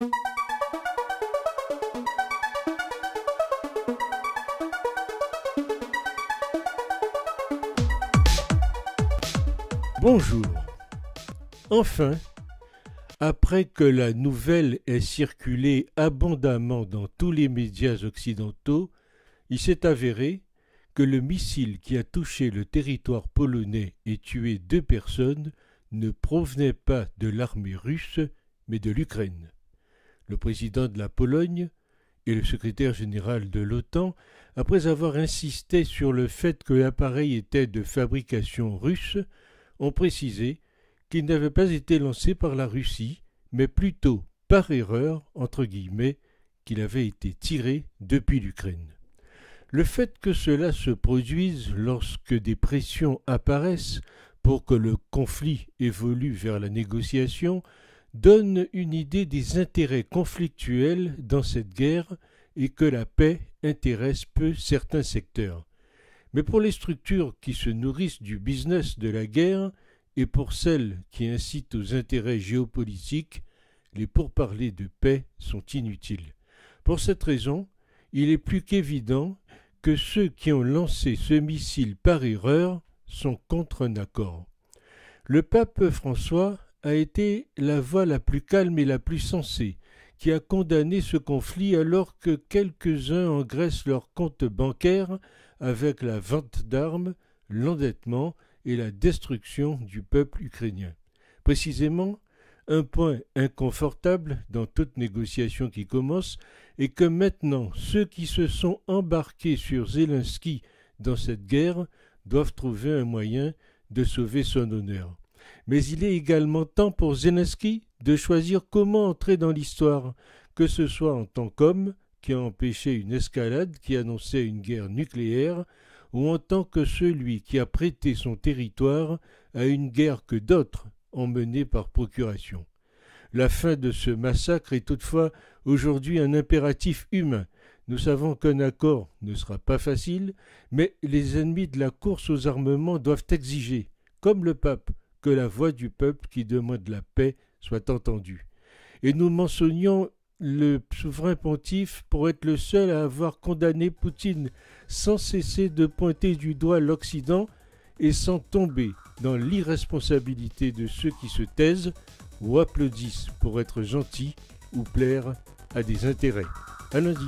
Bonjour. Enfin, après que la nouvelle ait circulé abondamment dans tous les médias occidentaux, il s'est avéré que le missile qui a touché le territoire polonais et tué 2 personnes ne provenait pas de l'armée russe, mais de l'Ukraine. Le président de la Pologne et le secrétaire général de l'OTAN, après avoir insisté sur le fait que l'appareil était de fabrication russe, ont précisé qu'il n'avait pas été lancé par la Russie, mais plutôt par erreur, entre guillemets, qu'il avait été tiré depuis l'Ukraine. Le fait que cela se produise lorsque des pressions apparaissent pour que le conflit évolue vers la négociation donne une idée des intérêts conflictuels dans cette guerre et que la paix intéresse peu certains secteurs. Mais pour les structures qui se nourrissent du business de la guerre et pour celles qui incitent aux intérêts géopolitiques, les pourparlers de paix sont inutiles. Pour cette raison, il est plus qu'évident que ceux qui ont lancé ce missile par erreur sont contre un accord. Le pape François a été la voix la plus calme et la plus sensée, qui a condamné ce conflit alors que quelques-uns engraissent leurs comptes bancaires avec la vente d'armes, l'endettement et la destruction du peuple ukrainien. Précisément, un point inconfortable dans toute négociation qui commence est que maintenant ceux qui se sont embarqués sur Zelensky dans cette guerre doivent trouver un moyen de sauver son honneur. Mais il est également temps pour Zelensky de choisir comment entrer dans l'histoire, que ce soit en tant qu'homme qui a empêché une escalade qui annonçait une guerre nucléaire, ou en tant que celui qui a prêté son territoire à une guerre que d'autres ont menée par procuration. La fin de ce massacre est toutefois aujourd'hui un impératif humain. Nous savons qu'un accord ne sera pas facile, mais les ennemis de la course aux armements doivent exiger, comme le pape, que la voix du peuple qui demande la paix soit entendue. Et nous mentionnions le souverain pontife pour être le seul à avoir condamné Poutine sans cesser de pointer du doigt l'Occident et sans tomber dans l'irresponsabilité de ceux qui se taisent ou applaudissent pour être gentils ou plaire à des intérêts. À lundi.